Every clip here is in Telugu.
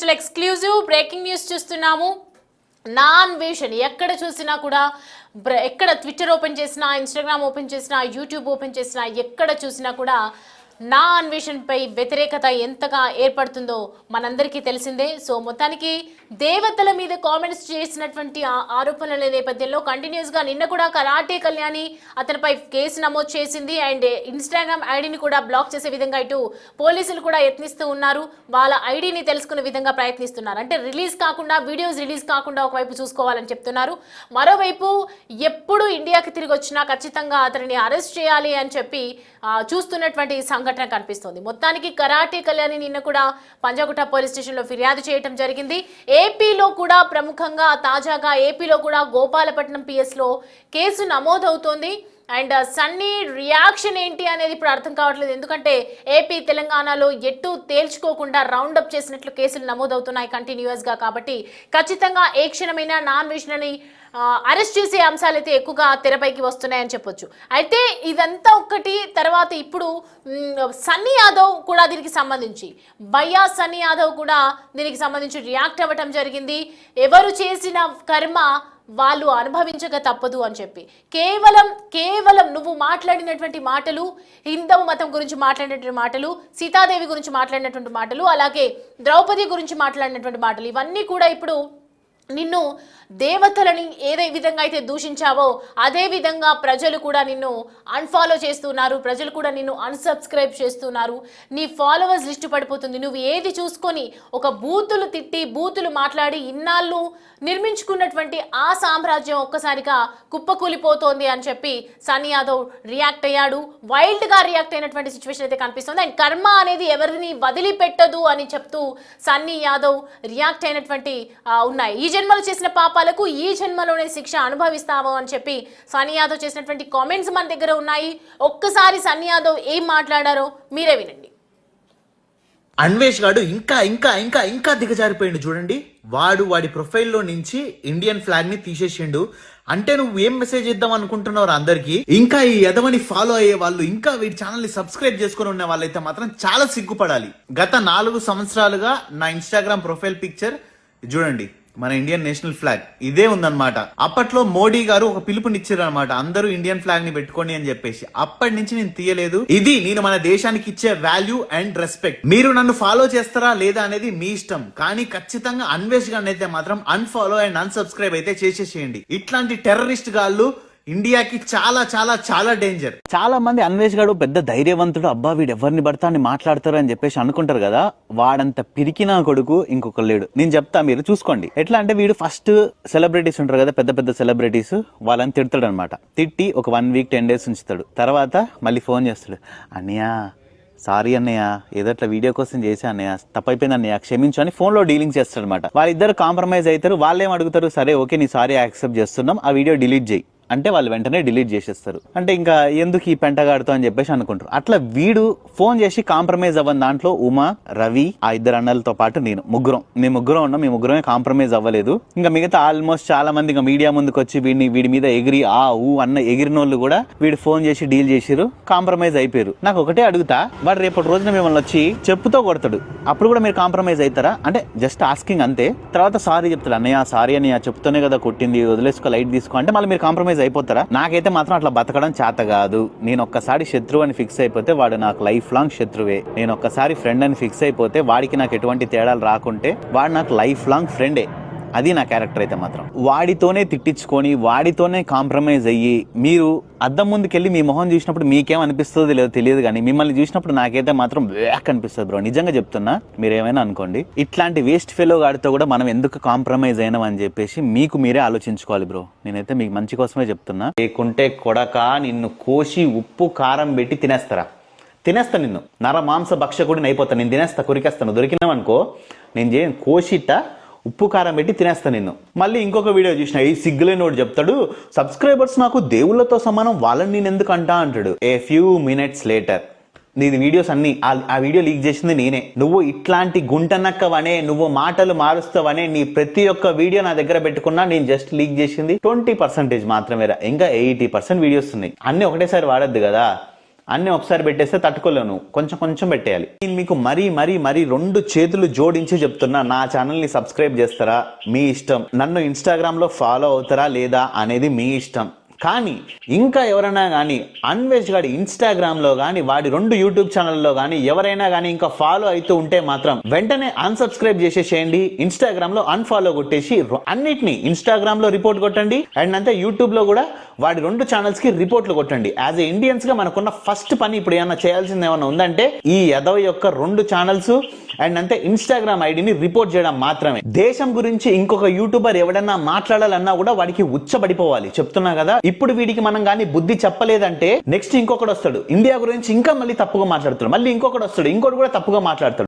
స్పెషల్ ఎక్స్క్లూజివ్ బ్రేకింగ్ న్యూస్ చూస్తున్నాము. నా అన్వేషణ ఎక్కడ చూసినా కూడా, ఎక్కడ ట్విట్టర్ ఓపెన్ చేసినా, ఇన్స్టాగ్రామ్ ఓపెన్ చేసినా, యూట్యూబ్ ఓపెన్ చేసినా, ఎక్కడ చూసినా కూడా నా అన్వేషణపై వ్యతిరేకత ఎంతగా ఏర్పడుతుందో మనందరికీ తెలిసిందే. సో మొత్తానికి దేవతల మీద కామెంట్స్ చేసినటువంటి ఆరోపణల నేపథ్యంలో కంటిన్యూస్గా నిన్న కూడా కరాటే కళ్యాణి అతనిపై కేసు నమోదు చేసింది. అండ్ ఇన్స్టాగ్రామ్ ఐడిని కూడా బ్లాక్ చేసే విధంగా ఇటు పోలీసులు కూడా యత్నిస్తూ ఉన్నారు. వాళ్ళ ఐడిని తెలుసుకునే విధంగా ప్రయత్నిస్తున్నారు. అంటే రిలీజ్ కాకుండా, వీడియోస్ రిలీజ్ కాకుండా ఒకవైపు చూసుకోవాలని చెప్తున్నారు. మరోవైపు ఎప్పుడు ఇండియాకి తిరిగి వచ్చినా ఖచ్చితంగా అతనిని అరెస్ట్ చేయాలి అని చెప్పి చూస్తున్నటువంటి సంఘటన కనిపిస్తుంది. మొత్తానికి కరాటే కళ్యాణి నిన్న కూడా పంజాగుట్ట పోలీస్ స్టేషన్లో ఫిర్యాదు చేయడం జరిగింది. ఏపీలో కూడా ప్రముఖంగా తాజాగా ఏపీలో కూడా గోపాలపట్నం పిఎస్లో కేసు నమోదవుతోంది. అండ్ సన్నీ రియాక్షన్ ఏంటి అనేది ఇప్పుడు అర్థం కావట్లేదు. ఎందుకంటే ఏపీ తెలంగాణలో ఎటు తేల్చుకోకుండా రౌండప్ చేసినట్లు కేసులు నమోదవుతున్నాయి కంటిన్యూస్గా. కాబట్టి ఖచ్చితంగా ఏ క్షణమైనా నాన్ విషనని అరెస్ట్ చేసే అంశాలు అయితే ఎక్కువగా తెరపైకి వస్తున్నాయని చెప్పొచ్చు. అయితే ఇదంతా ఒక్కటి. తర్వాత ఇప్పుడు సన్నీ యాదవ్ కూడా దీనికి సంబంధించి, భయ్యా సన్నీ యాదవ్ కూడా దీనికి సంబంధించి రియాక్ట్ అవ్వటం జరిగింది. ఎవరు చేసిన కర్మ వాళ్ళు అనుభవించక తప్పదు అని చెప్పి కేవలం నువ్వు మాట్లాడినటువంటి మాటలు, హిందూ మతం గురించి మాట్లాడినటువంటి మాటలు, సీతాదేవి గురించి మాట్లాడినటువంటి మాటలు, అలాగే ద్రౌపది గురించి మాట్లాడినటువంటి మాటలు, ఇవన్నీ కూడా ఇప్పుడు నిన్ను దేవతలని ఏదే విధంగా అయితే దూషించావో అదే విధంగా ప్రజలు కూడా నిన్ను అన్ఫాలో చేస్తున్నారు. ప్రజలు కూడా నిన్ను అన్సబ్స్క్రైబ్ చేస్తున్నారు. నీ ఫాలోవర్స్ లిస్ట్ పడిపోతుంది. నువ్వు ఏది చూసుకొని ఒక బూతులు తిట్టి, బూతులు మాట్లాడి ఇన్నాళ్ళు నిర్మించుకున్నటువంటి ఆ సామ్రాజ్యం ఒక్కసారిగా కుప్పకూలిపోతోంది అని చెప్పి సన్నీ యాదవ్ రియాక్ట్ అయ్యాడు. వైల్డ్గా రియాక్ట్ అయినటువంటి సిచ్యువేషన్ అయితే కనిపిస్తుంది. అండ్ కర్మ అనేది ఎవరిని వదిలిపెట్టదు అని చెప్తూ సన్నీ యాదవ్ రియాక్ట్ అయినటువంటి ఉన్నాయి. ఈ జన్మలో చేసిన పాపాలకు ఈ జన్మలోనే శిక్ష అనుభవిస్తాము అని చెప్పి సన్నీ యాదవ్ చేసినటువంటి కామెంట్స్ మన దగ్గర ఉన్నాయి. ఒక్కసారి సన్నీ యాదవ్ ఏం మాట్లాడారో మీరే వినండి. అన్వేష్ గాడు ఇంకా ఇంకా ఇంకా ఇంకా దిగజారిపోయిండు చూడండి. వాడి ప్రొఫైల్లో నుంచి ఇండియన్ ఫ్లాగ్ ని తీసేసిండు. అంటే నువ్వు ఏం మెసేజ్ ఇద్దాం అనుకుంటున్నావు అందరికి? ఇంకా ఈ ఎదవని ఫాలో అయ్యే వాళ్ళు, ఇంకా వీడి ఛానల్ ని సబ్స్క్రైబ్ చేసుకుని ఉన్న వాళ్ళైతే మాత్రం చాలా సిగ్గుపడాలి. గత 4 సంవత్సరాలుగా నా ఇన్స్టాగ్రామ్ ప్రొఫైల్ పిక్చర్ చూడండి, మన ఇండియన్ నేషనల్ ఫ్లాగ్ ఇదే ఉందన్నమాట. అప్పట్లో మోడీ గారు ఒక పిలుపునిచ్చారు అనమాట, అందరూ ఇండియన్ ఫ్లాగ్ ని పెట్టుకోండి అని చెప్పేసి. అప్పటి నుంచి నేను తీయలేదు. ఇది నేను మన దేశానికి ఇచ్చే వాల్యూ అండ్ రెస్పెక్ట్. మీరు నన్ను ఫాలో చేస్తారా లేదా అనేది మీ ఇష్టం, కానీ ఖచ్చితంగా అన్వేష్ గారిని అయితే మాత్రం అన్ఫాలో అండ్ అన్సబ్స్క్రైబ్ అయితే చేసేసేయండి. ఇట్లాంటి టెర్రరిస్ట్ గాళ్ళు ఇండియాకి చాలా చాలా చాలా డేంజర్. చాలా మంది అన్వేష్ గాడు పెద్ద ధైర్యవంతుడు, అబ్బా వీడు ఎవరిని పడతా అని మాట్లాడతారు అని చెప్పేసి అనుకుంటారు కదా. వాడంత పిరికినా కొడుకు ఇంకొక లేడు. నేను చెప్తా, మీరు చూసుకోండి. ఎట్లా అంటే వీడు ఫస్ట్ సెలబ్రిటీస్ ఉంటారు కదా, పెద్ద పెద్ద సెలబ్రిటీస్, వాళ్ళని తిడతాడు అనమాట. తిట్టి ఒక 1 వీక్ 10 డేస్ ఉంచుతాడు. తర్వాత మళ్ళీ ఫోన్ చేస్తాడు, అన్నయ్య సారీ అన్నయ్య, ఏదో అట్లా వీడియో కోసం చేసా అన్నయ్య, తప్పైపోయింది అన్నయ్య క్షమించు అని ఫోన్ లో డీలింగ్ చేస్తాడు అనమాట. వాళ్ళిద్దరు కాంప్రమైజ్ అవుతారు. వాళ్ళేం అడుగుతారు, సరే ఓకే నీ సారీ యాక్సెప్ట్ చేస్తున్నాం, ఆ వీడియో డిలీట్ చేయి అంటే వాళ్ళు వెంటనే డిలీట్ చేసేస్తారు. అంటే ఇంకా ఎందుకు ఈ పెంటగాడుతో అని చెప్పేసి అనుకుంటారు. అట్లా వీడు ఫోన్ చేసి కాంప్రమైజ్ అవ్వని దాంట్లో ఉమా, రవి, ఆ 2 అన్నలతో పాటు మేము ముగ్గురం ఉన్నాం. మీ ముగ్గురమే కాంప్రమైజ్ అవ్వలేదు. ఇంకా మిగతా ఆల్మోస్ట్ చాలా మంది ఇంకా మీడియా ముందుకు వచ్చి వీడి మీద ఎగిరి అన్న ఎగిరిన వాళ్ళు కూడా వీడు ఫోన్ చేసి డీల్ చేసిరు, కాంప్రమైజ్ అయిపోయారు. నాకు ఒకటే అడుగుతా, వాడు రేపటి రోజున మిమ్మల్ని వచ్చి చెప్పుతో కొడతాడు, అప్పుడు కూడా మీరు కాంప్రమైజ్ అవుతారా? అంటే జస్ట్ ఆస్కింగ్ అంతే. తర్వాత సారీ చెప్తాడు, అన్నయ్య సారీ అన్నయ్య చెప్తూనే కదా కొట్టింది, వదిలేసుకో లైట్ తీసుకో అంటే మళ్ళీ మీరు కాంప్రమైజ్ అయిపోతారా? నాకైతే మాత్రం అట్లా బతకడం చేత కాదు. నేను ఒక్కసారి శత్రువు అని ఫిక్స్ అయిపోతే వాడు నాకు లైఫ్ లాంగ్ శత్రువే. నేను ఒక్కసారి ఫ్రెండ్ అని ఫిక్స్ అయిపోతే వాడికి నాకు ఎటువంటి తేడాలు రాకుంటే వాడు నాకు లైఫ్ లాంగ్ ఫ్రెండే. అది నా క్యారెక్టర్ అయితే మాత్రం. వాడితోనే తిట్టించుకొని వాడితోనే కాంప్రమైజ్ అయ్యి మీరు అద్దం ముందుకెళ్ళి మీ మొహం చూసినప్పుడు మీకేం అనిపిస్తుందో లేదో తెలియదు, కానీ మిమ్మల్ని చూసినప్పుడు నాకైతే మాత్రం వేక్ అనిపిస్తుంది బ్రో. నిజంగా చెప్తున్నా, మీరేమైనా అనుకోండి. ఇట్లాంటి వేస్ట్ ఫెలో గాడితో కూడా మనం ఎందుకు కాంప్రమైజ్ అయినాం అని చెప్పేసి మీకు మీరే ఆలోచించుకోవాలి బ్రో. నేనైతే మీకు మంచి కోసమే చెప్తున్నా. లేకుంటే కొడక నిన్ను కోసి ఉప్పు కారం పెట్టి తినేస్తా నిన్ను. నర మాంస భక్షకుడిని అయిపోతా నేను. తినేస్తా, కొరికేస్తాను. దొరికినామనుకో నేను చేయను, కోసిట ఉప్పు కారం పెట్టి తినేస్తా నిన్ను. మళ్ళీ ఇంకొక వీడియో చూసిన, ఈ సిగ్గులేనోడు చెప్తాడు, సబ్స్క్రైబర్స్ నాకు దేవుళ్ళతో సమానం, వాళ్ళని నేను ఎందుకు అంటాడు. ఏ ఫ్యూ మినిట్స్ లేటర్ నీది వీడియోస్ అన్ని ఆ వీడియో లీక్ చేసింది నేనే. నువ్వు ఇట్లాంటి గుంటనక్కవనే, నువ్వు మాటలు మారుస్తావనే నీ ప్రతి ఒక్క వీడియో నా దగ్గర పెట్టుకున్నా. నేను జస్ట్ లీక్ చేసింది 20% మాత్రమే. ఇంకా 80% వీడియోస్ ఉన్నాయి. అన్ని ఒకటేసారి వాడద్దు కదా. అన్ని ఒకసారి పెట్టేస్తే తట్టుకోలేను, కొంచెం కొంచెం పెట్టేయాలి. నేను మీకు మరీ 2 చేతులు జోడించి చెప్తున్నా, నా ఛానల్ని సబ్స్క్రైబ్ చేస్తారా మీ ఇష్టం, నన్ను ఇన్స్టాగ్రామ్లో ఫాలో అవుతారా లేదా అనేది మీ ఇష్టం. కానీ ఇంకా ఎవరైనా కానీ అన్వేష్ గారి ఇన్స్టాగ్రామ్లో కానీ వాడి 2 యూట్యూబ్ ఛానల్లో కానీ ఎవరైనా కానీ ఇంకా ఫాలో అవుతూ ఉంటే మాత్రం వెంటనే అన్సబ్స్క్రైబ్ చేసేసేయండి, ఇన్స్టాగ్రామ్లో అన్ఫాలో కొట్టేసి అన్నిటినీ ఇన్స్టాగ్రామ్లో రిపోర్ట్ కొట్టండి అండ్ అంతే యూట్యూబ్లో కూడా వాడి 2 ఛానల్స్కి రిపోర్ట్లు కొట్టండి. యాజ్ ఏ ఇండియన్స్గా మనకున్న ఫస్ట్ పని ఇప్పుడు ఏమన్నా చేయాల్సింది ఏమన్నా ఉందంటే ఈ యదవ యొక్క 2 ఛానల్స్ అండ్ అంతే ఇన్స్టాగ్రామ్ ఐడిని రిపోర్ట్ చేయడం మాత్రమే. దేశం గురించి ఇంకొక యూట్యూబర్ ఎవడన్నా మాట్లాడాలన్నా కూడా వాడికి ఉచ్చబడిపోవాలి. చెప్తున్నా కదా, ఇప్పుడు వీడికి మనం కానీ బుద్ధి చెప్పలేదంటే నెక్స్ట్ ఇంకొకటి వస్తాడు, ఇండియా గురించి ఇంకా మళ్ళీ తప్పుగా మాట్లాడుతాడు, మళ్ళీ ఇంకొకటి వస్తాడు, ఇంకోటి కూడా తప్పుగా మాట్లాడతాడు.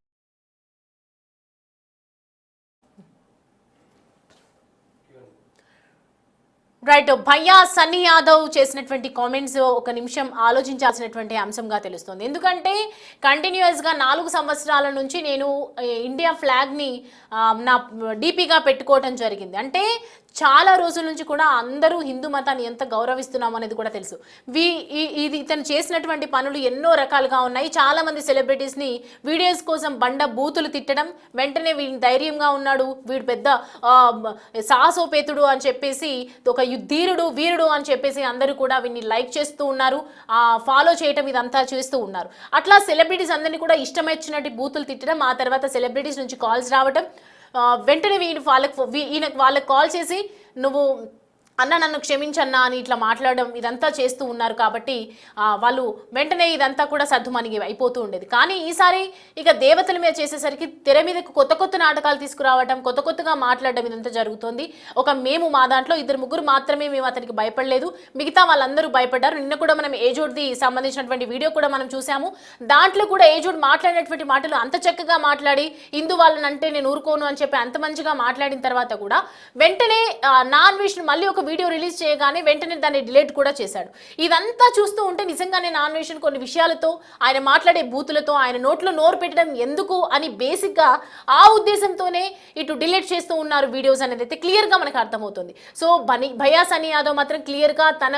రైట్, భయ్యా సన్నీ యాదవ్ చేసినటువంటి కామెంట్స్ ఒక నిమిషం ఆలోచించాల్సినటువంటి అంశంగా తెలుస్తుంది. ఎందుకంటే కంటిన్యూస్గా 4 సంవత్సరాల నుంచి నేను ఇండియా ఫ్లాగ్ని నా డీపీగా పెట్టుకోవటం జరిగింది. అంటే చాలా రోజుల నుంచి కూడా అందరూ హిందూ మతాన్ని ఎంత గౌరవిస్తున్నాం అనేది కూడా తెలుసు. ఇది ఇతను చేసినటువంటి పనులు ఎన్నో రకాలుగా ఉన్నాయి. చాలా మంది సెలబ్రిటీస్ని వీడియోస్ కోసం బండ బూతులు తిట్టడం, వెంటనే వీడిని ధైర్యంగా ఉన్నాడు, వీడు పెద్ద సాహసోపేతుడు అని చెప్పేసి, ఒక ధీరుడు వీరుడు అని చెప్పేసి అందరూ కూడా వీడిని లైక్ చేస్తూ ఉన్నారు, ఫాలో చేయటం ఇదంతా చేస్తూ ఉన్నారు. అట్లా సెలబ్రిటీస్ అందరినీ కూడా ఇష్టమొచ్చినట్టు బూతులు తిట్టడం, ఆ తర్వాత సెలబ్రిటీస్ నుంచి కాల్స్ రావటం, వెంటనే వాళ్ళకి కాల్ చేసి నువ్వు అన్న నన్ను క్షమించన్నా అని ఇట్లా మాట్లాడడం ఇదంతా చేస్తూ ఉన్నారు. కాబట్టి వాళ్ళు వెంటనే ఇదంతా కూడా సర్దుమణిగి అయిపోతూ ఉండేది. కానీ ఈసారి ఇక దేవతల మీద చేసేసరికి తెర మీదకు కొత్త నాటకాలు తీసుకురావడం, కొత్తగా మాట్లాడడం ఇదంతా జరుగుతుంది. మేము మా దాంట్లో 2-3 మాత్రమే మేము అతనికి భయపడలేదు, మిగతా వాళ్ళందరూ భయపడ్డారు. నిన్న కూడా మనం ఏజోడ్ది సంబంధించినటువంటి వీడియో కూడా మనం చూసాము. దాంట్లో కూడా ఏజోడ్ మాట్లాడినటువంటి మాటలు అంత చక్కగా మాట్లాడి హిందూ వాళ్ళని అంటే నేను ఊరుకోను అని చెప్పి అంత మంచిగా మాట్లాడిన తర్వాత కూడా వెంటనే నాన్ వెజ్ మళ్ళీ ఒక వీడియో రిలీజ్ చేయగానే వెంటనే దాన్ని డిలీట్ కూడా చేశాడు. ఇదంతా చూస్తూ ఉంటే నిజంగానే నాన్ వెజ్ కొన్ని విషయాలతో, ఆయన మాట్లాడే బూతులతో, ఆయన నోట్లో నోరు పెట్టడం ఎందుకు అని బేసిక్గా ఆ ఉద్దేశంతోనే ఇటు డిలీట్ చేస్తూ ఉన్నారు వీడియోస్ అనేది అయితే క్లియర్గా మనకు అర్థమవుతుంది. సో భయ్యా సన్నీ యాదవ్ మాత్రం క్లియర్గా తన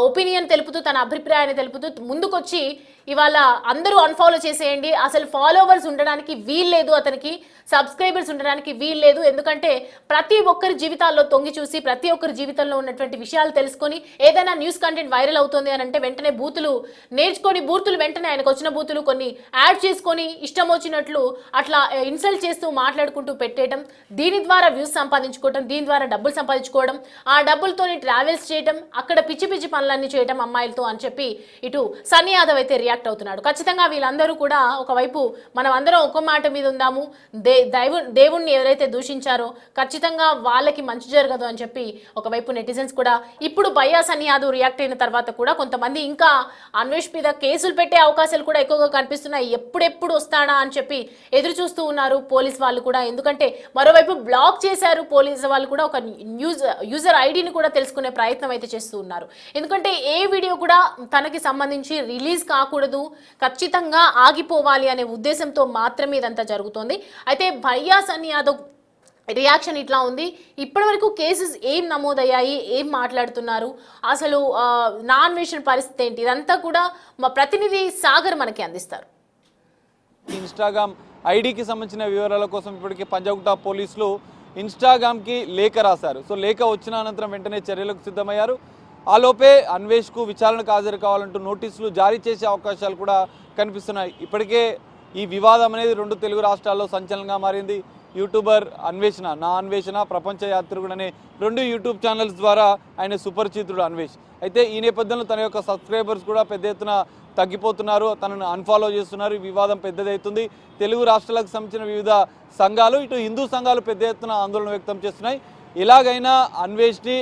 ఒపీనియన్ తెలుపుతూ, తన అభిప్రాయాన్ని తెలుపుతూ ముందుకొచ్చి ఇవాళ అందరూ అన్ఫాలో చేసేయండి, అసలు ఫాలోవర్స్ ఉండడానికి వీల్లేదు, అతనికి సబ్స్క్రైబర్స్ ఉండడానికి వీల్లేదు, ఎందుకంటే ప్రతి ఒక్కరి జీవితాల్లో తొంగి చూసి ప్రతి ఒక్కరి జీవితంలో ఉన్నటువంటి విషయాలు తెలుసుకొని ఏదైనా న్యూస్ కంటెంట్ వైరల్ అవుతుంది అని అంటే వెంటనే బూతులు నేర్చుకొని బూతులు వెంటనే ఆయనకు వచ్చిన బూతులు కొన్ని యాడ్ చేసుకొని ఇష్టం వచ్చినట్లు అట్లా ఇన్సల్ట్ చేస్తూ మాట్లాడుకుంటూ పెట్టేయడం, దీని ద్వారా వ్యూస్ సంపాదించుకోవడం, దీని ద్వారా డబ్బులు సంపాదించుకోవడం, ఆ డబ్బులతోని ట్రావెల్స్ చేయడం, అక్కడ పిచ్చి పనులన్నీ చేయడం అమ్మాయిలతో అని చెప్పి ఇటు సన్నీ యాదవ్ అయితే రియాక్ట్ అవుతున్నాడు. ఖచ్చితంగా వీళ్ళందరూ కూడా ఒకవైపు మనం అందరం ఒక మాట మీద ఉందాము, దేవుణ్ణి ఎవరైతే దూషించారో ఖచ్చితంగా వాళ్ళకి మంచి జరగదు అని చెప్పి ఒకవైపు నెటిజన్స్ కూడా ఇప్పుడు భయ్యా సన్నీ యాదవ్ రియాక్ట్ అయిన తర్వాత కూడా కొంతమంది ఇంకా అన్వేష్ మీద కేసులు పెట్టే అవకాశాలు కూడా ఎక్కువగా కనిపిస్తున్నాయి. ఎప్పుడెప్పుడు వస్తాడా అని చెప్పి ఎదురు చూస్తూ ఉన్నారు పోలీస్ వాళ్ళు కూడా. ఎందుకంటే మరోవైపు బ్లాక్ చేశారు పోలీసు వాళ్ళు కూడా, ఒక యూజర్ ఐడిని కూడా తెలుసుకునే ప్రయత్నం అయితే చేస్తూ ఉన్నారు. ఎందుకంటే ఏ వీడియో కూడా తనకి సంబంధించి రిలీజ్ కాకూడదు, ఖచ్చితంగా ఆగిపోవాలి అనే ఉద్దేశంతో మాత్రమే ఇదంతా జరుగుతోంది. అయితే భయ్యా సన్నీ యాదవ్ రియాక్షన్ ఇట్లా ఉంది. ఇప్పటివరకు కేసెస్ ఏం నమోదయ్యాయి, ఏం మాట్లాడుతున్నారు, అసలు నాన్ వెషన్ పరిస్థితి ఏంటి, ఇదంతా కూడా మా ప్రతినిధి సాగర్ మనకి అందిస్తారు. ఇన్స్టాగ్రామ్ ఐడికి సంబంధించిన వివరాల కోసం ఇప్పటికే పంజాగుట్ట పోలీసులు ఇన్స్టాగ్రామ్కి లేఖ రాశారు. సో లేఖ వచ్చిన అనంతరం వెంటనే చర్యలకు సిద్ధమయ్యారు. ఆలోపే అన్వేష్కు విచారణకు హాజరు కావాలంటూ నోటీసులు జారీ చేసే అవకాశాలు కూడా కనిపిస్తున్నాయి. ఇప్పటికే ఈ వివాదం అనేది 2 తెలుగు రాష్ట్రాల్లో సంచలనంగా మారింది. యూట్యూబర్ అన్వేషణ, నా అన్వేషణ, ప్రపంచ యాత్రికుడు అనే 2 యూట్యూబ్ ఛానల్స్ ద్వారా ఆయన సుపరిచితుడు అన్వేష్. అయితే ఈ నేపథ్యంలో తన యొక్క సబ్స్క్రైబర్స్ కూడా పెద్ద ఎత్తున తగ్గిపోతున్నారు, తనను అన్ఫాలో చేస్తున్నారు. ఈ వివాదం పెద్దదవుతుంది. తెలుగు రాష్ట్రాలకు సంబంధించిన వివిధ సంఘాలు, ఇటు హిందూ సంఘాలు పెద్ద ఎత్తున ఆందోళన వ్యక్తం చేస్తున్నాయి. ఎలాగైనా అన్వేష్ని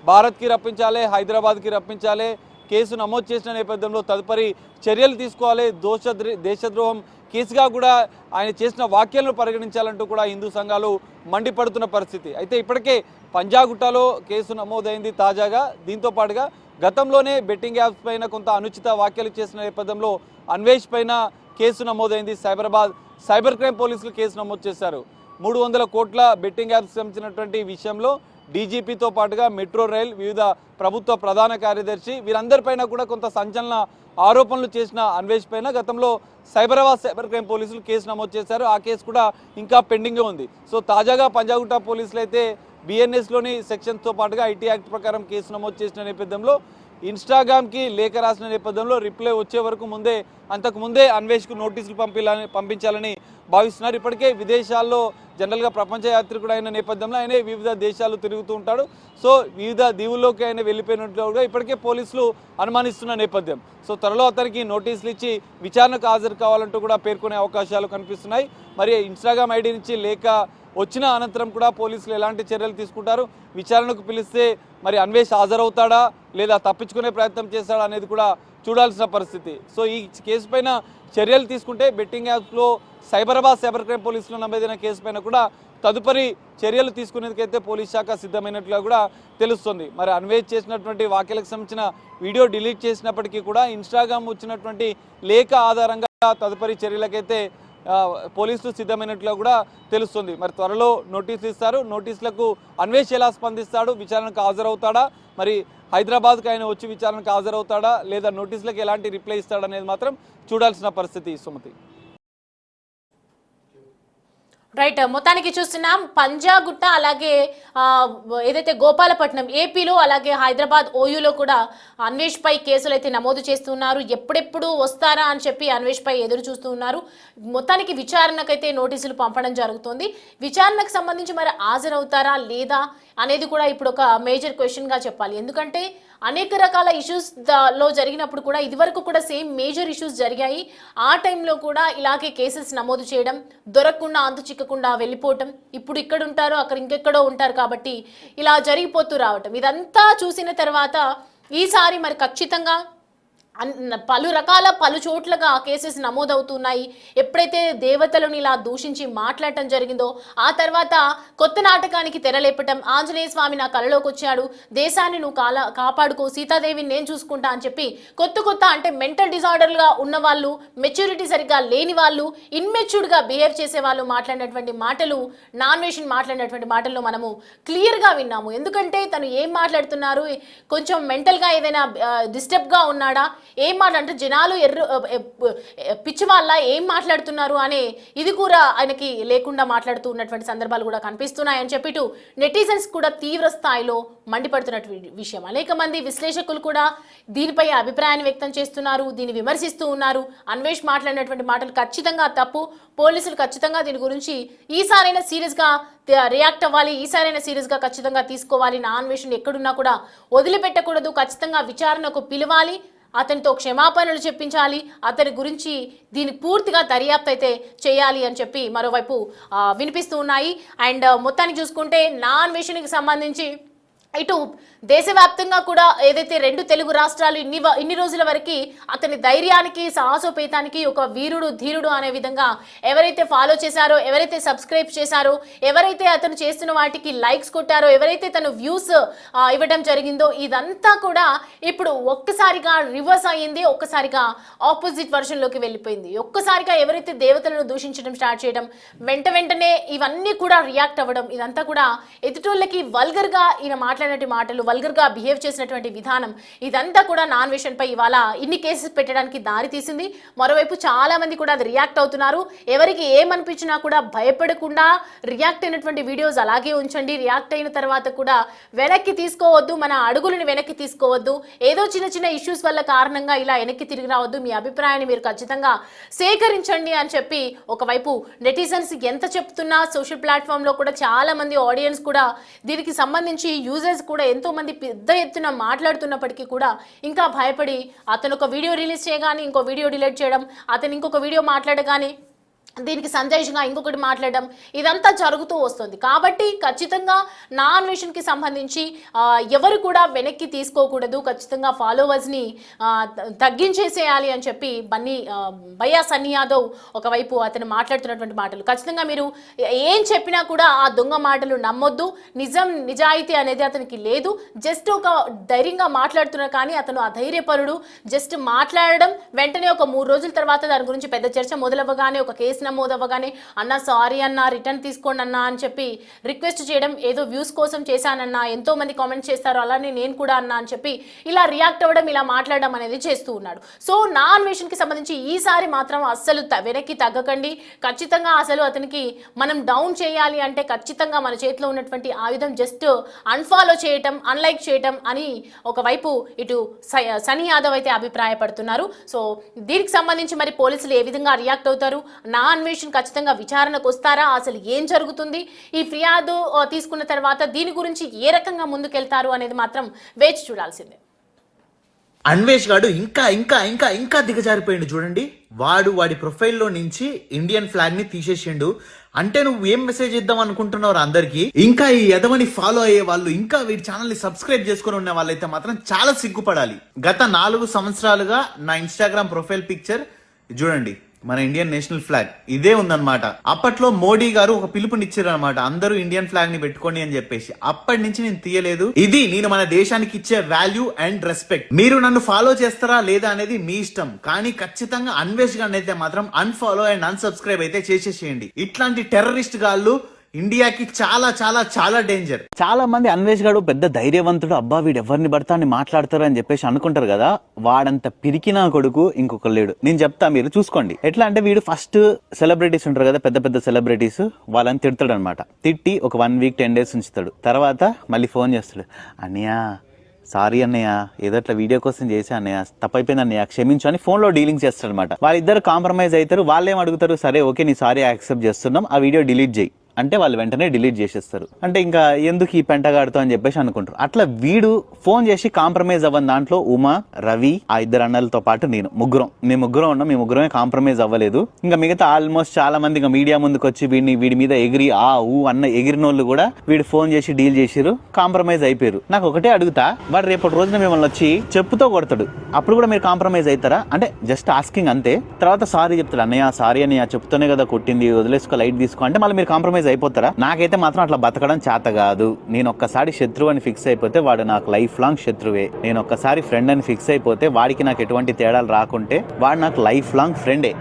భారత్కి రప్పించాలి, హైదరాబాద్కి రప్పించాలి, కేసు నమోదు చేసిన నేపథ్యంలో తదుపరి చర్యలు తీసుకోవాలి, దేశద్రోహం కేసుగా కూడా ఆయన చేసిన వ్యాఖ్యలను పరిగణించాలంటూ కూడా హిందూ సంఘాలు మండిపడుతున్న పరిస్థితి. అయితే ఇప్పటికే పంజాగుట్టలో కేసు నమోదైంది తాజాగా. దీంతో పాటుగా గతంలోనే బెట్టింగ్ యాప్స్ పైన కొంత అనుచిత వ్యాఖ్యలు చేసిన నేపథ్యంలో అన్వేష్ పైన కేసు నమోదైంది. సైబరాబాద్ సైబర్ క్రైమ్ పోలీసులు కేసు నమోదు చేశారు. 300 కోట్ల బెట్టింగ్ యాప్స్ సంబంధించినటువంటి విషయంలో డీజీపీతో పాటుగా మెట్రో రైల్, వివిధ ప్రభుత్వ ప్రధాన కార్యదర్శి వీరందరిపైన కూడా కొంత సంచలన ఆరోపణలు చేసిన అన్వేష్ పైన గతంలో సైబరాబాద్ సైబర్ క్రైమ్ పోలీసులు కేసు నమోదు చేశారు. ఆ కేసు కూడా ఇంకా పెండింగ్ ఉంది. సో తాజాగా పంజాగుట్ట పోలీసులు అయితే బిఎన్ఎస్లోని సెక్షన్స్తో పాటుగా ఐటీ యాక్ట్ ప్రకారం కేసు నమోదు చేసిన నేపథ్యంలో ఇన్స్టాగ్రామ్కి లేఖ రాసిన నేపథ్యంలో రిప్లై వచ్చే వరకు అంతకుముందే అన్వేష్కు నోటీసులు పంపించాలని భావిస్తున్నారు. ఇప్పటికే విదేశాల్లో జనరల్గా ప్రపంచ యాత్రికుడు అయిన నేపథ్యంలో ఆయన వివిధ దేశాలు తిరుగుతూ ఉంటాడు. సో వివిధ దీవుల్లోకి ఆయన వెళ్ళిపోయినట్లుగా ఇప్పటికే పోలీసులు అనుమానిస్తున్న నేపథ్యం. సో త్వరలో అతనికి నోటీసులు ఇచ్చి విచారణకు హాజరు కావాలంటూ కూడా పేర్కొనే అవకాశాలు కనిపిస్తున్నాయి. మరి ఇన్స్టాగ్రామ్ ఐడి నుంచి లేఖ వచ్చిన అనంతరం కూడా పోలీసులు ఎలాంటి చర్యలు తీసుకుంటారు, విచారణకు పిలిస్తే మరి అన్వేష్ హాజరవుతాడా లేదా తప్పించుకునే ప్రయత్నం చేస్తాడా అనేది కూడా చూడాల్సిన పరిస్థితి. సో ఈ కేసు పైన చర్యలు తీసుకుంటే బెట్టింగ్ యాప్స్లో సైబరాబాద్ సైబర్ క్రైమ్ పోలీసులు నమోదైన కేసు పైన కూడా తదుపరి చర్యలు తీసుకునేందుకైతే పోలీస్ శాఖ సిద్ధమైనట్లుగా కూడా తెలుస్తుంది. మరి అన్వేష్ చేసినటువంటి వ్యాఖ్యలకు సంబంధించిన వీడియో డిలీట్ చేసినప్పటికీ కూడా ఇన్స్టాగ్రామ్ వచ్చినటువంటి లేఖ ఆధారంగా తదుపరి చర్యలకైతే పోలీసులు సిద్ధమైనట్లు కూడా తెలుస్తుంది. మరి త్వరలో నోటీసులు ఇస్తారు. నోటీసులకు అన్వేష్ ఎలా స్పందిస్తాడు, విచారణకు హాజరవుతాడా, మరి హైదరాబాద్కి ఆయన వచ్చి విచారణకు హాజరవుతాడా లేదా నోటీసులకు ఎలాంటి రిప్లై ఇస్తాడనేది మాత్రం చూడాల్సిన పరిస్థితి. సుమతి. రైట్, మొత్తానికి చూస్తున్నాం పంజాగుట్ట అలాగే ఏదైతే గోపాలపట్నం ఏపీలో అలాగే హైదరాబాద్ ఓయూలో కూడా అన్వేష్ పై కేసులు అయితే నమోదు చేస్తున్నారు. ఎప్పుడెప్పుడు వస్తారా అని చెప్పి అన్వేష్ పై ఎదురు చూస్తూ ఉన్నారు. మొత్తానికి విచారణకైతే నోటీసులు పంపడం జరుగుతుంది. విచారణకు సంబంధించి మరి హాజరవుతారా లేదా అనేది కూడా ఇప్పుడు ఒక మేజర్ క్వశ్చన్గా చెప్పాలి. ఎందుకంటే అనేక రకాల ఇష్యూస్ లో జరిగినప్పుడు కూడా ఇదివరకు కూడా సేమ్ మేజర్ ఇష్యూస్ జరిగాయి. ఆ టైంలో కూడా ఇలాగే కేసెస్ నమోదు చేయడం, దొరకకుండా అంతు చిక్కకుండా వెళ్ళిపోవటం, ఇప్పుడు ఇక్కడ ఉంటారు అక్కడ ఇంకెక్కడో ఉంటారు కాబట్టి ఇలా జరిగిపోతూ రావటం, ఇదంతా చూసిన తర్వాత ఈసారి మరి ఖచ్చితంగా పలు చోట్లగా కేసెస్ నమోదవుతున్నాయి. ఎప్పుడైతే దేవతలను ఇలా దూషించి మాట్లాడటం జరిగిందో ఆ తర్వాత కొత్త నాటకానికి తెరలేపటం, ఆంజనేయ స్వామి నా కలలోకి వచ్చాడు, దేశాన్ని నువ్వు కాపాడుకో, సీతాదేవిని నేను చూసుకుంటా అని చెప్పి కొత్త అంటే మెంటల్ డిజార్డర్గా ఉన్న వాళ్ళు, మెచ్యూరిటీ సరిగ్గా లేని వాళ్ళు, ఇన్మెచ్యూర్డ్గా బిహేవ్ చేసే వాళ్ళు మాట్లాడినటువంటి మాటలు, నాన్వేషన్ మాట్లాడినటువంటి మాటల్లో మనము క్లియర్గా విన్నాము. ఎందుకంటే తను ఏం మాట్లాడుతున్నారు, కొంచెం మెంటల్గా ఏదైనా డిస్టర్బ్గా ఉన్నాడా, ఏం మాట్లాడంటే జనాలు పిచ్చి వాళ్ళ ఏం మాట్లాడుతున్నారు అనే ఇది కూడా ఆయనకి లేకుండా మాట్లాడుతూ ఉన్నటువంటి సందర్భాలు కూడా కనిపిస్తున్నాయని చెప్పి నెటిజన్స్ కూడా తీవ్ర స్థాయిలో మండిపడుతున్నటువంటి విషయం. అనేక మంది విశ్లేషకులు కూడా దీనిపై అభిప్రాయాన్ని వ్యక్తం చేస్తున్నారు, దీన్ని విమర్శిస్తూ ఉన్నారు. అన్వేష్ మాట్లాడినటువంటి మాటలు ఖచ్చితంగా తప్పు, పోలీసులు ఖచ్చితంగా దీని గురించి ఈసారైనా సీరియస్గా రియాక్ట్ అవ్వాలి, ఈసారైనా సీరియస్గా ఖచ్చితంగా తీసుకోవాలి, నా అన్వేషణ ఎక్కడున్నా కూడా వదిలిపెట్టకూడదు, ఖచ్చితంగా విచారణకు పిలవాలి, అతనితో క్షమాపణలు చెప్పించాలి, అతని గురించి దీన్ని పూర్తిగా దర్యాప్తు అయితే చేయాలి అని చెప్పి మరోవైపు వినిపిస్తూ ఉన్నాయి. అండ్ మొత్తానికి చూసుకుంటే నా అన్వేషణకి సంబంధించి ఇటు దేశవ్యాప్తంగా కూడా ఏదైతే 2 తెలుగు రాష్ట్రాలు ఇన్ని రోజుల వరకు అతని ధైర్యానికి, సాహసోపేతానికి ఒక వీరుడు ధీరుడు అనే విధంగా ఎవరైతే ఫాలో చేశారో, ఎవరైతే సబ్స్క్రైబ్ చేశారో, ఎవరైతే అతను చేస్తున్న వాటికి లైక్స్ కొట్టారో, ఎవరైతే తను వ్యూస్ ఇవ్వడం జరిగిందో ఇదంతా కూడా ఇప్పుడు ఒక్కసారిగా రివర్స్ అయ్యింది, ఒక్కసారిగా ఆపోజిట్ వర్షన్లోకి వెళ్ళిపోయింది. ఒక్కసారిగా ఎవరైతే దేవతలను దూషించడం స్టార్ట్ చేయడం, వెంటనే ఇవన్నీ కూడా రియాక్ట్ అవ్వడం, ఇదంతా కూడా ఎదుటోళ్ళకి వల్గర్గా ఈయన మాట్లాడినటువంటి మాటలు, వల్గర్గా బిహేవ్ చేసినటువంటి విధానం, ఇదంతా కూడా నాన్వేషన్ పై ఇవాళ ఇన్ని కేసెస్ పెట్టడానికి దారి తీసింది. మరోవైపు చాలా మంది కూడా అది రియాక్ట్ అవుతున్నారు. ఎవరికి ఏమనిపించినా కూడా భయపడకుండా రియాక్ట్ అయినటువంటి వీడియోస్ అలాగే ఉంచండి. రియాక్ట్ అయిన తర్వాత కూడా వెనక్కి తీసుకోవద్దు, మన అడుగులను వెనక్కి తీసుకోవద్దు, ఏదో చిన్న ఇష్యూస్ వల్ల కారణంగా ఇలా వెనక్కి తిరిగి రావద్దు, మీ అభిప్రాయాన్ని మీరు ఖచ్చితంగా సేకరించండి అని చెప్పి ఒకవైపు నెటిజన్స్ ఎంత చెప్తున్నా సోషల్ ప్లాట్ఫామ్లో కూడా చాలా మంది ఆడియన్స్ కూడా దీనికి సంబంధించి యూజర్స్ కూడా ఎంతో మంది పెద్ద ఎత్తున మాట్లాడుతున్నప్పటికీ కూడా ఇంకా భయపడి అతను ఒక వీడియో రిలీజ్ చేయగానే ఇంకో వీడియో డిలీట్ చేయడం, అతను ఇంకొక వీడియో మాట్లాడగానే దీనికి సందేశంగా ఇంకొకటి మాట్లాడడం, ఇదంతా జరుగుతూ వస్తుంది. కాబట్టి ఖచ్చితంగా నా అన్వేషణకి సంబంధించి ఎవరు కూడా వెనక్కి తీసుకోకూడదు, ఖచ్చితంగా ఫాలోవర్స్ని తగ్గించేసేయాలి అని చెప్పి భయ్యా సన్నీ యాదవ్ ఒకవైపు అతను మాట్లాడుతున్నటువంటి మాటలు, ఖచ్చితంగా మీరు ఏం చెప్పినా కూడా ఆ దొంగ మాటలు నమ్మొద్దు, నిజాయితీ అనేది అతనికి లేదు, జస్ట్ ఒక ధైర్యంగా మాట్లాడుతున్నారు కానీ అతను అధైర్యపరుడు, జస్ట్ మాట్లాడడం వెంటనే ఒక 3 రోజుల తర్వాత దాని గురించి పెద్ద చర్చ మొదలవ్వగానే ఒక కేసు కేసు నమోదు అవ్వగానే అన్న సారీ అన్న రిటర్న్ తీసుకోండి అన్న అని చెప్పి రిక్వెస్ట్ చేయడం, ఏదో వ్యూస్ కోసం చేశానన్నా, ఎంతో మంది కామెంట్స్ చేస్తారు అలానే నేను కూడా అన్నా అని చెప్పి ఇలా రియాక్ట్ అవ్వడం, ఇలా మాట్లాడడం అనేది చేస్తూ ఉన్నాడు. సో నా అన్వేషణకి సంబంధించి ఈసారి మాత్రం అస్సలు వెనక్కి తగ్గకండి. ఖచ్చితంగా అసలు అతనికి మనం డౌన్ చేయాలి అంటే ఖచ్చితంగా మన చేతిలో ఉన్నటువంటి ఆయుధం జస్ట్ అన్ఫాలో చేయటం, అన్లైక్ చేయటం అని ఒకవైపు ఇటు సనీ యాదవ్ అయితే అభిప్రాయపడుతున్నారు. సో దీనికి సంబంధించి మరి పోలీసులు ఏ విధంగా రియాక్ట్ అవుతారు, నా అన్వేషణ ఖచ్చితంగా విచారణకు వస్తారా, అసలు ఏం జరుగుతుంది, ఈ ఫిర్యాదు తీసుకున్న తర్వాత దీని గురించి ఏ రకంగా ముందుకెళ్తారు అనేది మాత్రం వేచి చూడాల్సిందే. అన్వేష్ గాడు ఇంకా ఇంకా ఇంకా ఇంకా దిగజారిపోయిండు చూడండి. వాడి ప్రొఫైల్లో నుంచి ఇండియన్ ఫ్లాగ్ ని తీసేసిండు. అంటే నువ్వు ఏం మెసేజ్ ఇద్దాం అనుకుంటున్నావు అందరికి? ఇంకా ఈ ఎదవని ఫాలో అయ్యే వాళ్ళు, ఇంకా వీడి ఛానల్ ని సబ్స్క్రైబ్ చేసుకుని ఉన్న వాళ్ళైతే మాత్రం చాలా సిగ్గుపడాలి. గత 4 సంవత్సరాలుగా నా ఇన్స్టాగ్రామ్ ప్రొఫైల్ పిక్చర్ చూడండి, మన ఇండియన్ నేషనల్ ఫ్లాగ్ ఇదే ఉందన్నమాట. అప్పట్లో మోడీ గారు ఒక పిలుపునిచ్చారు అనమాట, అందరూ ఇండియన్ ఫ్లాగ్ ని పెట్టుకోండి అని చెప్పేసి. అప్పటి నుంచి నేను తీయలేదు. ఇది నేను మన దేశానికి ఇచ్చే వాల్యూ అండ్ రెస్పెక్ట్. మీరు నన్ను ఫాలో చేస్తారా లేదా అనేది మీ ఇష్టం, కానీ ఖచ్చితంగా అన్వేష్ గారిని అయితే మాత్రం అన్ఫాలో అండ్ అన్సబ్స్క్రైబ్ అయితే చేసేసేయండి. ఇట్లాంటి టెర్రరిస్ట్ గాళ్ళు ఇండియాకి చాలా చాలా చాలా డేంజర్. చాలా మంది అన్వేష్ గాడు పెద్ద ధైర్యవంతుడు, అబ్బా వీడు ఎవరిని పడతా అని మాట్లాడతారు అని చెప్పేసి అనుకుంటారు కదా. వాడంత పిరికినా కొడుకు ఇంకొక లేడు. నేను చెప్తా, మీరు చూసుకోండి. ఎట్లా అంటే వీడు ఫస్ట్ సెలబ్రిటీస్ ఉంటారు కదా, పెద్ద పెద్ద సెలబ్రిటీస్, వాళ్ళని తిడతాడు అనమాట. తిట్టి ఒక 1 వీక్ 10 డేస్ ఉంచుతాడు. తర్వాత మళ్ళీ ఫోన్ చేస్తాడు, అన్నయ్య సారీ అన్నయ్య, ఏదో అట్లా వీడియో కోసం చేసా అన్నయ్య, తప్పైపోయింది అన్నయ్య క్షమించు అని ఫోన్ లో డీలింగ్స్ చేస్తాడు అనమాట. వాళ్ళిద్దరు కాంప్రమైజ్ అవుతారు. వాళ్ళు ఏం అడుగుతారు, సరే ఓకే నీ సారీ యాక్సెప్ట్ చేస్తున్నాం, ఆ వీడియో డిలీట్ చేయి అంటే వాళ్ళు వెంటనే డిలీట్ చేసేస్తారు. అంటే ఇంకా ఎందుకు ఈ పెంటగాడుతో అని చెప్పేసి అనుకుంటారు. అట్లా వీడు ఫోన్ చేసి కాంప్రమైజ్ అవ్వని దాంట్లో ఉమా, రవి, ఆ 2 అన్నలతో పాటు మేము ముగ్గురం ఉన్నాం. మీ ముగ్గురమే కాంప్రమైజ్ అవ్వలేదు. ఇంకా మిగతా ఆల్మోస్ట్ చాలా మంది ఇంకా మీడియా ముందుకు వచ్చి వీడి మీద ఎగిరి ఎగిరిన వాళ్ళు కూడా వీడు ఫోన్ చేసి డీల్ చేసిరు, కాంప్రమైజ్ అయిపోయారు. నాకు ఒకటే అడుగుతా, వాడు రేపటి రోజున మిమ్మల్ని వచ్చి చెప్పుతో కొడతాడు, అప్పుడు కూడా మీరు కాంప్రమైజ్ అవుతారా? అంటే జస్ట్ ఆస్కింగ్ అంతే. తర్వాత సారీ చెప్తాడు, అన్నయ్య సారీ అన్నయ్య చెప్తూనే కదా కొట్టింది, వదిలేసుకో లైట్ తీసుకో అంటే మళ్ళీ మీరు కాంప్రమైజ్ అయిపోతారా? నాకైతే మాత్రం అట్లా బతకడం చేత కాదు. నేను ఒక్కసారి శత్రువు అని ఫిక్స్ అయిపోతే వాడు నాకు లైఫ్ లాంగ్ శత్రువే. నేను ఒక్కసారి ఫ్రెండ్ అని ఫిక్స్ అయిపోతే వాడికి నాకు ఎటువంటి తేడాలు రాకుంటే వాడు నాకు లైఫ్ లాంగ్ ఫ్రెండే.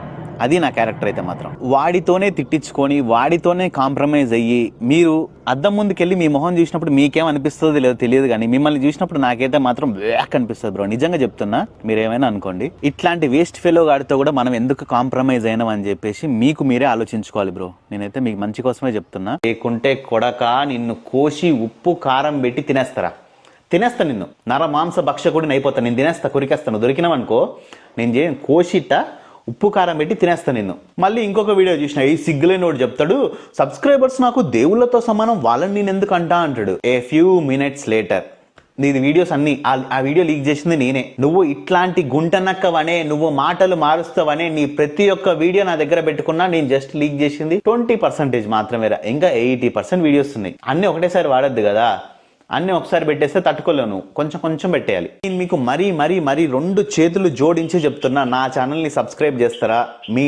అది నా క్యారెక్టర్ అయితే మాత్రం. వాడితోనే తిట్టించుకొని వాడితోనే కాంప్రమైజ్ అయ్యి మీరు అద్దం ముందుకెళ్ళి మీ మొహం చూసినప్పుడు మీకేం అనిపిస్తుందో లేదో తెలియదు, కానీ మిమ్మల్ని చూసినప్పుడు నాకైతే మాత్రం బ్యాక్ అనిపిస్తుంది బ్రో. నిజంగా చెప్తున్నా, మీరేమైనా అనుకోండి. ఇట్లాంటి వేస్ట్ ఫెలో గాడితో కూడా మనం ఎందుకు కాంప్రమైజ్ అయినాం అని చెప్పేసి మీకు మీరే ఆలోచించుకోవాలి బ్రో. నేనైతే మీకు మంచి కోసమే చెప్తున్నా. లేకుంటే కొడక నిన్ను కోసి ఉప్పు కారం పెట్టి తినేస్తా నిన్ను. నర మాంస భక్షకుడిని అయిపోతా, నేను తినేస్తా, కొరికేస్తాను. దొరికినావనుకో నేను కోసిట్ట ఉప్పు కారం పెట్టి తినేస్తా నిన్ను. మళ్ళీ ఇంకొక వీడియో చూసిన, ఈ సిగ్గులేనోడు చెప్తాడు, సబ్స్క్రైబర్స్ నాకు దేవుళ్ళతో సమానం, వాళ్ళని నేను ఎందుకు అంటాడు. ఏ ఫ్యూ మినిట్స్ లేటర్ నీది వీడియోస్ అన్ని ఆ వీడియో లీక్ చేసింది నేనే. నువ్వు ఇట్లాంటి గుంటనక్కవనే, నువ్వు మాటలు మారుస్తావనే నీ ప్రతి ఒక్క వీడియో నా దగ్గర పెట్టుకున్నా. నేను జస్ట్ లీక్ చేసింది 20% మాత్రమే, ఇంకా 80% వీడియోస్ ఉన్నాయి. అన్ని ఒకటేసారి వాడద్దు కదా, అన్ని ఒకసారి పెట్టేస్తే తట్టుకోలేను, కొంచెం కొంచెం పెట్టేయాలి. నేను మీకు మరీ 2 చేతులు జోడించి చెప్తున్నా, నా ఛానల్ని సబ్స్క్రైబ్ చేస్తారా? మీ